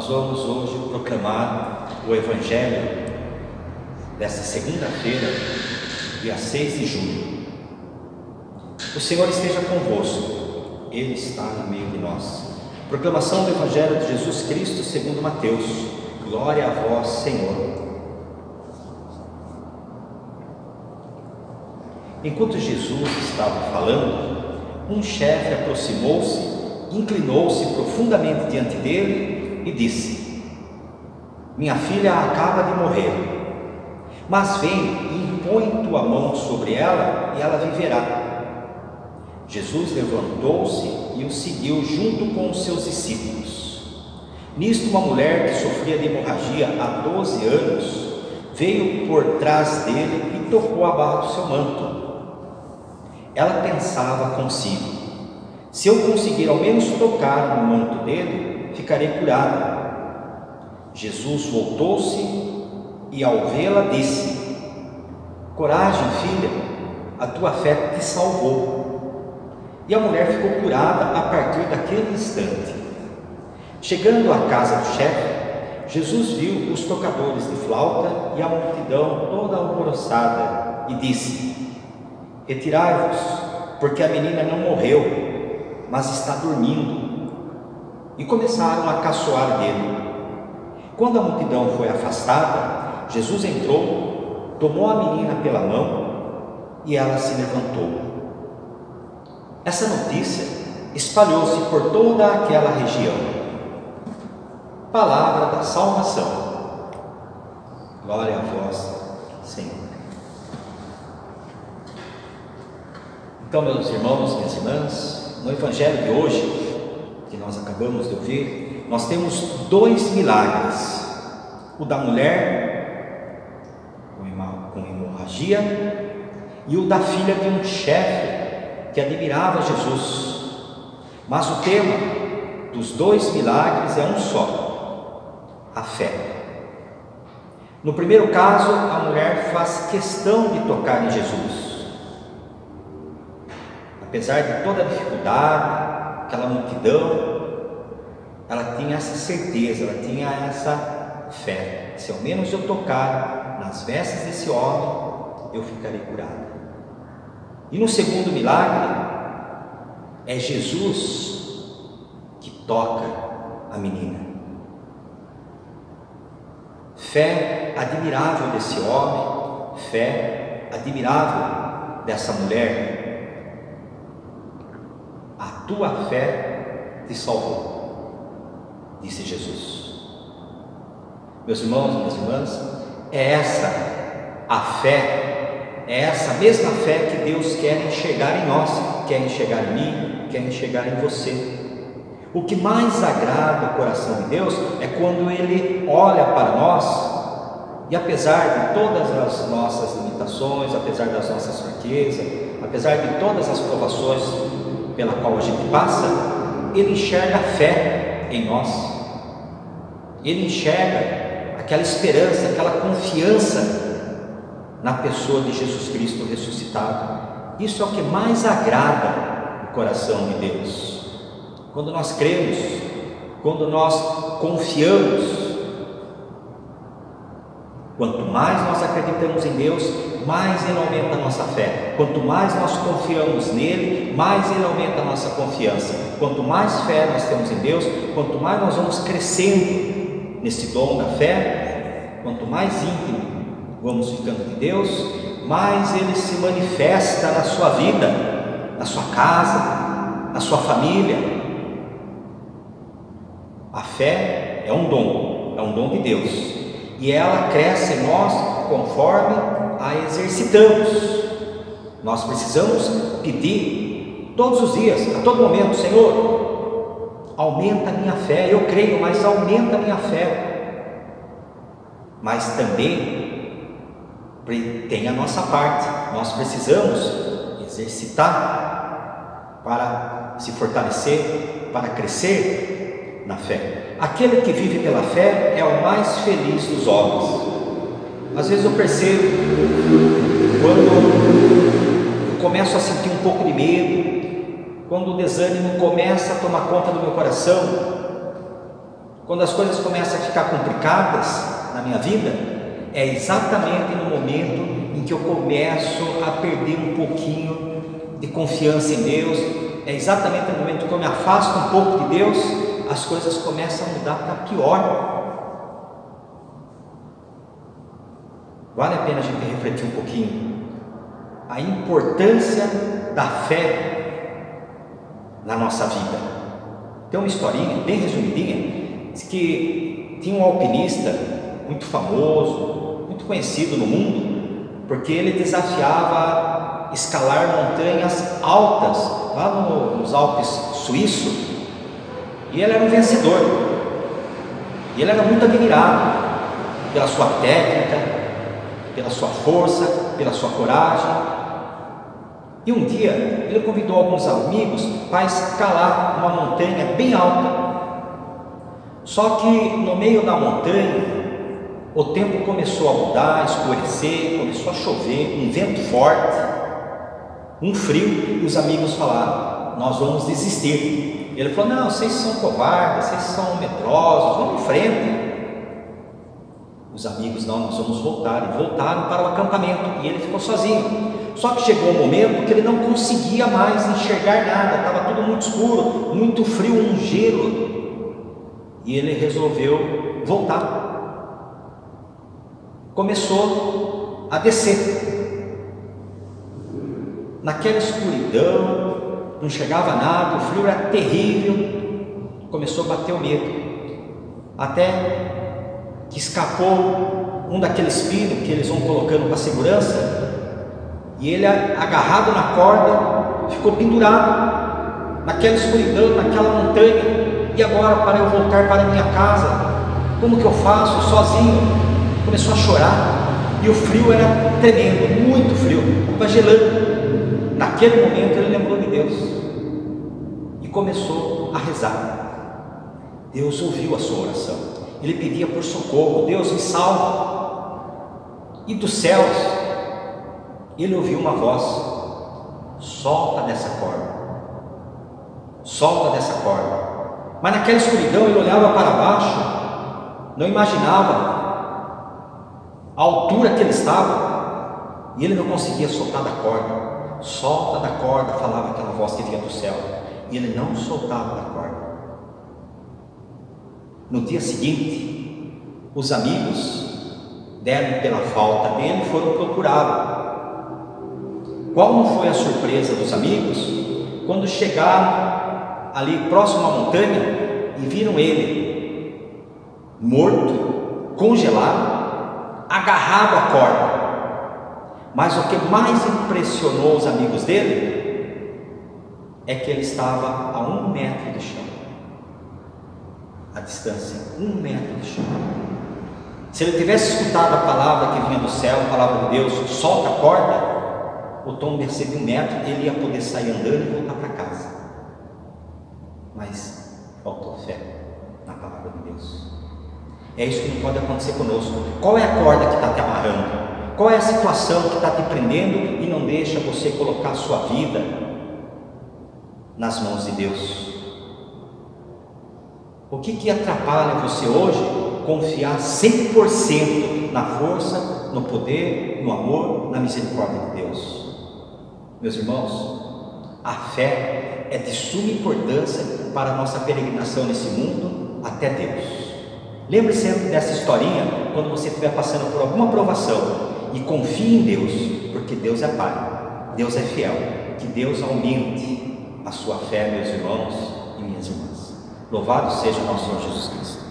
Nós vamos hoje proclamar o Evangelho desta segunda-feira, dia 6 de julho. O Senhor esteja convosco, Ele está no meio de nós. Proclamação do Evangelho de Jesus Cristo segundo Mateus. Glória a vós, Senhor. Enquanto Jesus estava falando, um chefe aproximou-se, inclinou-se profundamente diante dele e disse: minha filha acaba de morrer, mas vem e impõe tua mão sobre ela e ela viverá. Jesus levantou-se e o seguiu junto com os seus discípulos. Nisto, uma mulher que sofria de hemorragia há 12 anos veio por trás dele e tocou a barra do seu manto. Ela pensava consigo: se eu conseguir ao menos tocar no manto dele, ficarei curada. Jesus voltou-se e, ao vê-la, disse: coragem, filha, a tua fé te salvou. E a mulher ficou curada a partir daquele instante. Chegando à casa do chefe, Jesus viu os tocadores de flauta e a multidão toda alvoroçada e disse: retirai-vos, porque a menina não morreu, mas está dormindo. E começaram a caçoar dele. Quando a multidão foi afastada, Jesus entrou, tomou a menina pela mão e ela se levantou. Essa notícia espalhou-se por toda aquela região. Palavra da salvação. Glória a vós, Senhor. Então, meus irmãos, minhas irmãs, no Evangelho de hoje, que nós acabamos de ouvir, nós temos dois milagres: o da mulher com hemorragia e o da filha de um chefe que admirava Jesus. Mas o tema dos dois milagres é um só: a fé. No primeiro caso, a mulher faz questão de tocar em Jesus. Apesar de toda a dificuldade, aquela multidão, ela tinha essa certeza, ela tinha essa fé: se ao menos eu tocar nas vestes desse homem, eu ficarei curada. E no segundo milagre, é Jesus que toca a menina. Fé admirável desse homem, fé admirável dessa mulher. A tua fé te salvou, disse Jesus. Meus irmãos e minhas irmãs, é essa a fé, é essa mesma fé que Deus quer enxergar em nós, quer enxergar em mim, quer enxergar em você. O que mais agrada o coração de Deus é quando Ele olha para nós e, apesar de todas as nossas limitações, apesar das nossas fraquezas, apesar de todas as provações pela qual a gente passa, Ele enxerga a fé em nós. Ele enxerga aquela esperança, aquela confiança na pessoa de Jesus Cristo ressuscitado. Isso é o que mais agrada o coração de Deus. Quando nós cremos, quando nós confiamos, quanto mais nós acreditamos em Deus, mais Ele aumenta a nossa fé. Quanto mais nós confiamos nele, mais Ele aumenta a nossa confiança. Quanto mais fé nós temos em Deus, quanto mais nós vamos crescendo nesse dom da fé, quanto mais íntimo vamos ficando de Deus, mais Ele se manifesta na sua vida, na sua casa, na sua família. A fé é um dom de Deus, e ela cresce em nós conforme a exercitamos. Nós precisamos pedir todos os dias, a todo momento: Senhor, aumenta a minha fé. Eu creio, mas aumenta a minha fé. Mas também tem a nossa parte. Nós precisamos exercitar para se fortalecer, para crescer na fé. Aquele que vive pela fé é o mais feliz dos homens. Às vezes eu percebo, quando eu começo a sentir um pouco de medo, quando o desânimo começa a tomar conta do meu coração, quando as coisas começam a ficar complicadas na minha vida, é exatamente no momento em que eu começo a perder um pouquinho de confiança em Deus, é exatamente no momento que eu me afasto um pouco de Deus, as coisas começam a mudar para pior. Vale a pena a gente refletir um pouquinho a importância da fé na nossa vida. Tem uma historinha bem resumidinha, diz que tinha um alpinista muito famoso, muito conhecido no mundo, porque ele desafiava escalar montanhas altas lá nos Alpes suíços, e ele era um vencedor, e ele era muito admirado pela sua técnica, pela sua força, pela sua coragem. E um dia ele convidou alguns amigos para escalar uma montanha bem alta. Só que no meio da montanha o tempo começou a mudar, a escurecer, começou a chover, um vento forte, um frio, e os amigos falaram: nós vamos desistir. Ele falou: não, vocês são covardes, vocês são medrosos, vamos em frente. Os amigos: não, nós vamos voltar. E voltaram para o acampamento, e ele ficou sozinho. Só que chegou um momento que ele não conseguia mais enxergar nada, estava tudo muito escuro, muito frio, um gelo, e ele resolveu voltar. Começou a descer, naquela escuridão, não chegava nada, o frio era terrível, começou a bater o medo, até que escapou um daqueles pinos que eles vão colocando para segurança, e ele, agarrado na corda, ficou pendurado naquela escuridão, naquela montanha. E agora, para eu voltar para a minha casa, como que eu faço sozinho? Começou a chorar, e o frio era tremendo, muito frio, estava gelando. Naquele momento ele lembrou de Deus e começou a rezar. Deus ouviu a sua oração, ele pedia por socorro: Deus, me salva. E dos céus ele ouviu uma voz: solta dessa corda, solta dessa corda. Mas naquela escuridão ele olhava para baixo, não imaginava a altura que ele estava, e ele não conseguia soltar da corda. Solta da corda, falava aquela voz que vinha do céu, e ele não soltava da corda. No dia seguinte, os amigos deram pela falta dele e foram procurá-lo. Qual não foi a surpresa dos amigos quando chegaram ali próximo à montanha e viram ele morto, congelado, agarrado à corda. Mas o que mais impressionou os amigos dele é que ele estava a 1 metro do chão, a distância, 1 metro do chão. Se ele tivesse escutado a palavra que vinha do céu, a palavra de Deus: solta a corda, o tom descer de 1 metro, ele ia poder sair andando e voltar para casa. Mas faltou fé na palavra de Deus. É isso que não pode acontecer conosco. Qual é a corda que está te amarrando? Qual é a situação que está te prendendo e não deixa você colocar a sua vida nas mãos de Deus? O que atrapalha você hoje confiar 100% na força, no poder, no amor, na misericórdia de Deus? Meus irmãos, a fé é de suma importância para a nossa peregrinação nesse mundo até Deus. Lembre sempre dessa historinha quando você estiver passando por alguma provação, e confie em Deus, porque Deus é Pai, Deus é fiel. Que Deus aumente a sua fé, meus irmãos e minhas irmãs. Louvado seja o nosso Senhor Jesus Cristo.